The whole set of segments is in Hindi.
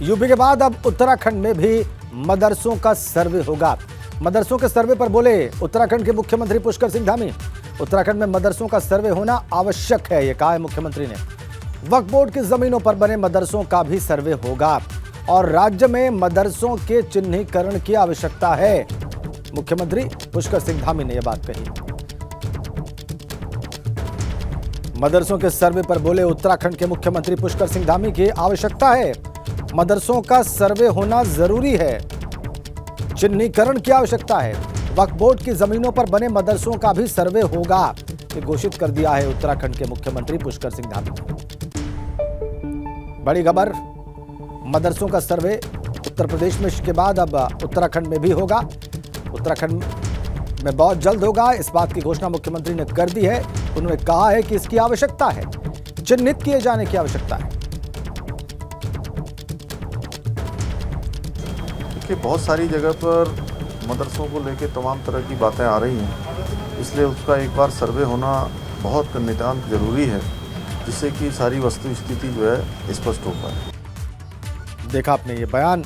यूपी के बाद अब उत्तराखंड में भी मदरसों का सर्वे होगा। मदरसों के सर्वे पर बोले उत्तराखंड के मुख्यमंत्री पुष्कर सिंह धामी। उत्तराखंड में मदरसों का सर्वे होना आवश्यक है, ये कहा है मुख्यमंत्री ने। वक्फ बोर्ड की जमीनों पर बने मदरसों का भी सर्वे होगा और राज्य में मदरसों के चिन्हीकरण की आवश्यकता है। मुख्यमंत्री पुष्कर सिंह धामी ने यह बात कही। मदरसों के सर्वे पर बोले उत्तराखंड के मुख्यमंत्री पुष्कर सिंह धामी की आवश्यकता है। मदरसों का सर्वे होना जरूरी है, चिन्हीकरण की आवश्यकता है। वक्फ बोर्ड की जमीनों पर बने मदरसों का भी सर्वे होगा, ये घोषित कर दिया है उत्तराखंड के मुख्यमंत्री पुष्कर सिंह धामी ने। बड़ी खबर, मदरसों का सर्वे उत्तर प्रदेश में के बाद अब उत्तराखंड में भी होगा। उत्तराखंड में बहुत जल्द होगा, इस बात की घोषणा मुख्यमंत्री ने कर दी है। उन्होंने कहा है कि इसकी आवश्यकता है, चिन्हित किए जाने की आवश्यकता है। देखिए, बहुत सारी जगह पर मदरसों को लेकर तमाम तरह की बातें आ रही हैं, इसलिए उसका एक बार सर्वे होना बहुत नितांत जरूरी है, जिससे कि सारी वस्तु स्थिति जो है स्पष्ट हो पाए। देखा आपने ये बयान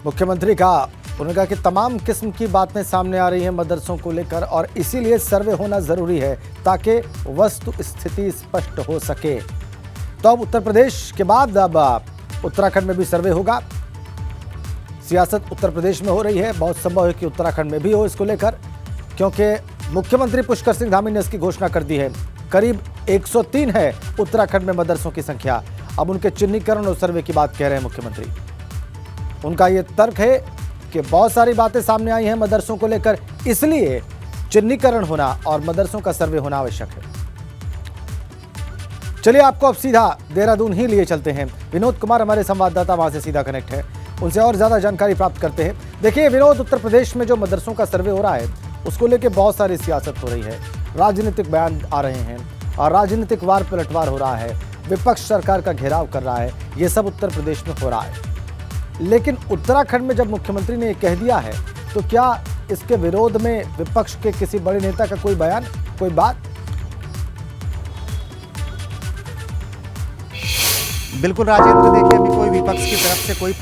मुख्यमंत्री का। उन्होंने कहा कि तमाम किस्म की बातें सामने आ रही हैं मदरसों को लेकर और इसीलिए सर्वे होना जरूरी है ताकि वस्तु स्थिति स्पष्ट हो सके। तो अब उत्तर प्रदेश के बाद अब उत्तराखंड में भी सर्वे होगा। सियासत उत्तर प्रदेश में हो रही है, बहुत संभव है कि उत्तराखंड में भी हो इसको लेकर, क्योंकि मुख्यमंत्री पुष्कर सिंह धामी ने इसकी घोषणा कर दी है। करीब 103 है उत्तराखंड में मदरसों की संख्या। अब उनके चिन्हीकरण और सर्वे की बात कह रहे हैं मुख्यमंत्री। उनका यह तर्क है कि बहुत सारी बातें सामने आई हैं मदरसों को लेकर, इसलिए चिन्हीकरण होना और मदरसों का सर्वे होना आवश्यक है। चलिए आपको अब सीधा देहरादून ही लिए चलते हैं। विनोद कुमार हमारे संवाददाता वहां से सीधा कनेक्ट है, उनसे और ज्यादा जानकारी प्राप्त करते हैं। देखिए विनोद, उत्तर प्रदेश में जो मदरसों का सर्वे हो रहा है उसको लेकर बहुत सारी सियासत हो रही है, राजनीतिक बयान आ रहे हैं और राजनीतिक वार पलटवार हो रहा है, विपक्ष सरकार का घेराव कर रहा है, ये सब उत्तर प्रदेश में हो रहा है। लेकिन उत्तराखंड में जब मुख्यमंत्री ने ये कह दिया है तो क्या इसके विरोध में विपक्ष के किसी बड़े नेता का कोई बयान, कोई बात? बिल्कुल राजेंद्र, देखिए अभी कोई विपक्ष की तरफ से कोई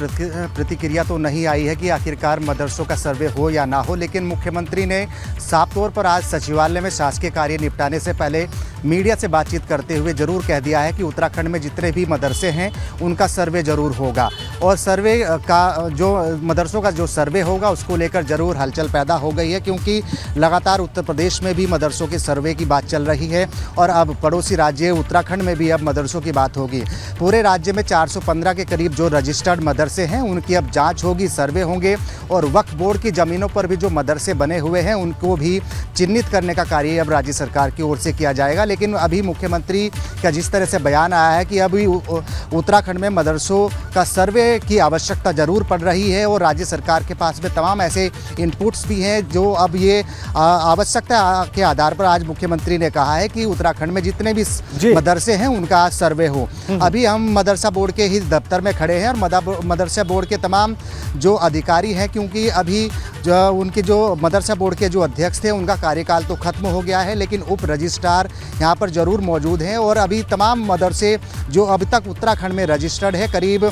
प्रतिक्रिया तो नहीं आई है कि आखिरकार मदरसों का सर्वे हो या ना हो, लेकिन मुख्यमंत्री ने साफ तौर पर आज सचिवालय में शासकीय कार्य निपटाने से पहले मीडिया से बातचीत करते हुए जरूर कह दिया है कि उत्तराखंड में जितने भी मदरसे हैं उनका सर्वे जरूर होगा और सर्वे का जो मदरसों का जो सर्वे होगा उसको लेकर जरूर हलचल पैदा हो गई है, क्योंकि लगातार उत्तर प्रदेश में भी मदरसों के सर्वे की बात चल रही है और अब पड़ोसी राज्य उत्तराखंड में भी अब मदरसों की बात होगी। पूरे राज्य में 415 के करीब जो रजिस्टर्ड मदरसे हैं उनकी अब जांच होगी, सर्वे होंगे और वक्फ बोर्ड की ज़मीनों पर भी जो मदरसे बने हुए हैं उनको भी चिन्हित करने का कार्य अब राज्य सरकार की ओर से किया जाएगा। लेकिन अभी मुख्यमंत्री का जिस तरह से बयान आया है कि अभी उत्तराखंड में मदरसों का सर्वे की आवश्यकता ज़रूर पड़ रही है और राज्य सरकार के पास में तमाम ऐसे इनपुट्स भी हैं जो अब ये आवश्यकता के आधार पर आज मुख्यमंत्री ने कहा है कि उत्तराखंड में जितने भी मदरसे हैं उनका सर्वे हो। अभी हम मदरसा बोर्ड के ही दफ्तर में खड़े हैं और मदरसा बोर्ड के तमाम जो अधिकारी हैं, क्योंकि अभी उनके जो मदरसा बोर्ड के जो अध्यक्ष थे उनका कार्यकाल तो खत्म हो गया है, लेकिन उप रजिस्ट्रार यहाँ पर जरूर मौजूद हैं और अभी तमाम मदरसे जो अभी तक उत्तराखंड में रजिस्टर्ड है करीब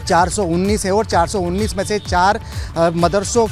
419 है और 419 में से 4 मदरसों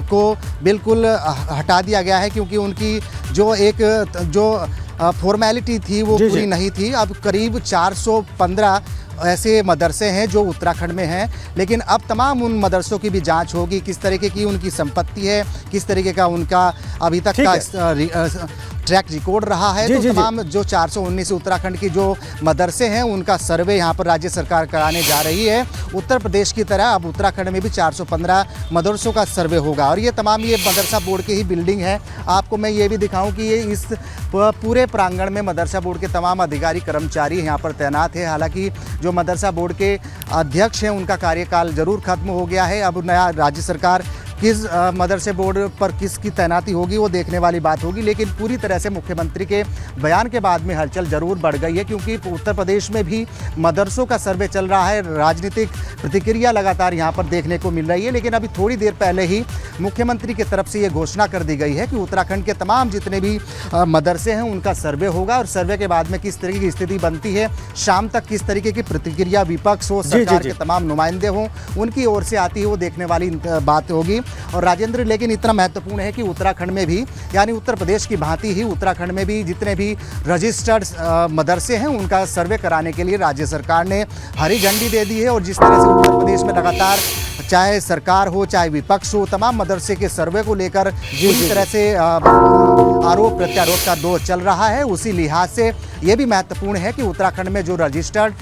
को बिल्कुल हटा दिया गया है, क्योंकि उनकी जो फॉर्मेलिटी थी वो पूरी नहीं थी। अब करीब 415 ऐसे मदरसे हैं जो उत्तराखंड में हैं, लेकिन अब तमाम उन मदरसों की भी जांच होगी, किस तरीके की उनकी संपत्ति है, किस तरीके का उनका अभी तक का ट्रैक रिकॉर्ड रहा है। तो तमाम जो 419 उत्तराखंड की जो मदरसे हैं उनका सर्वे यहाँ पर राज्य सरकार कराने जा रही है। उत्तर प्रदेश की तरह अब उत्तराखंड में भी 415 मदरसों का सर्वे होगा और ये तमाम ये मदरसा बोर्ड की ही बिल्डिंग है। आपको मैं ये भी दिखाऊं कि ये इस पूरे प्रांगण में मदरसा बोर्ड के तमाम अधिकारी कर्मचारी यहाँ पर तैनात है। हालांकि जो मदरसा बोर्ड के अध्यक्ष हैं उनका कार्यकाल जरूर खत्म हो गया है, अब नया राज्य सरकार किस मदरसे बोर्ड पर किसकी तैनाती होगी वो देखने वाली बात होगी। लेकिन पूरी तरह से मुख्यमंत्री के बयान के बाद में हलचल जरूर बढ़ गई है, क्योंकि उत्तर प्रदेश में भी मदरसों का सर्वे चल रहा है। राजनीतिक प्रतिक्रिया लगातार यहाँ पर देखने को मिल रही है। लेकिन अभी थोड़ी देर पहले ही मुख्यमंत्री की तरफ से ये घोषणा कर दी गई है कि उत्तराखंड के तमाम जितने भी मदरसे हैं उनका सर्वे होगा, और सर्वे के बाद में किस तरीके की स्थिति बनती है, शाम तक किस तरीके की प्रतिक्रिया विपक्ष हो, सरकार के तमाम नुमाइंदे हों, उनकी ओर से आती है, वो देखने वाली बात होगी। और राजेंद्र, लेकिन इतना महत्वपूर्ण है कि उत्तराखंड में भी, यानी उत्तर प्रदेश की भांति ही उत्तराखंड में भी जितने भी रजिस्टर्ड मदरसे हैं उनका सर्वे कराने के लिए राज्य सरकार ने हरी झंडी दे दी है। और जिस तरह से उत्तर प्रदेश में लगातार चाहे सरकार हो चाहे विपक्ष हो, तमाम मदरसे के सर्वे को लेकर पूरी तरह से आरोप प्रत्यारोप का दौर चल रहा है, उसी लिहाज से ये भी महत्वपूर्ण है कि उत्तराखंड में जो रजिस्टर्ड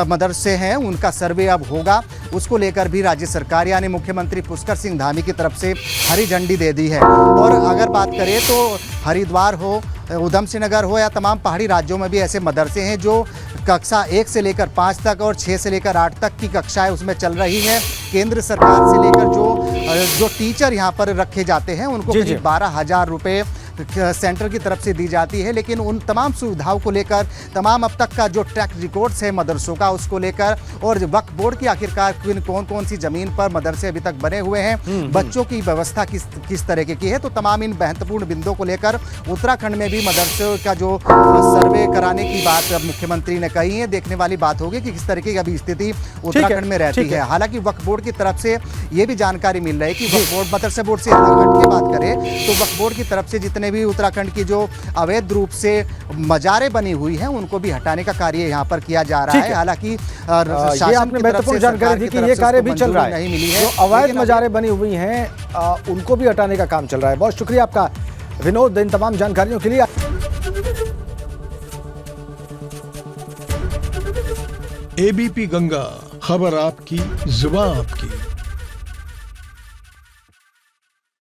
मदरसे हैं उनका सर्वे अब होगा। उसको लेकर भी राज्य सरकार यानी मुख्यमंत्री पुष्कर सिंह धामी की तरफ से हरी झंडी दे दी है। और अगर बात करें तो हरिद्वार हो, उधम सिंह नगर हो या तमाम पहाड़ी राज्यों में भी ऐसे मदरसे हैं जो कक्षा 1 से लेकर 5 तक और 6 से लेकर 8 तक की कक्षाएं उसमें चल रही हैं। केंद्र सरकार से लेकर जो टीचर यहाँ पर रखे जाते हैं उनको करीब 12,000 रुपये सेंटर की तरफ से दी जाती है। लेकिन उन तमाम सुविधाओं को लेकर, तमाम अब तक का जो ट्रैक रिकॉर्ड्स है मदरसों का उसको लेकर, और वक्फ बोर्ड की आखिरकार कौन कौन सी ज़मीन पर मदरसे अभी तक बने हुए हैं, बच्चों की व्यवस्था किस तरह की है, तो तमाम इन महत्वपूर्ण बिंदुओं को लेकर उत्तराखंड में भी मदरसों का जो सर्वे कराने की बात अब मुख्यमंत्री ने कही है। देखने वाली बात होगी कि किस तरीके की अभी स्थिति उत्तराखंड में रहती है। हालांकि वक्फ बोर्ड की तरफ से ये भी जानकारी मिल रही है कि वक्फ बोर्ड, मदरसे बोर्ड से हट के बात करें तो वक्फ बोर्ड की तरफ से जितने भी उत्तराखंड की जो अवैध रूप से मजारें बनी हुई हैं उनको भी हटाने का कार्य यहाँ पर किया जा रहा है। हालांकि ये आपने महत्वपूर्ण जानकारी दी कि ये कार्य भी चल रहा है, नहीं मिली है, जो अवैध मजारें बनी हुई हैं उनको भी हटाने का काम चल रहा है। बहुत शुक्रिया आपका विनोद इन तमाम जानकारियों के लिए। एबीपी गंगा, खबर आपकी, जुबान आपकी।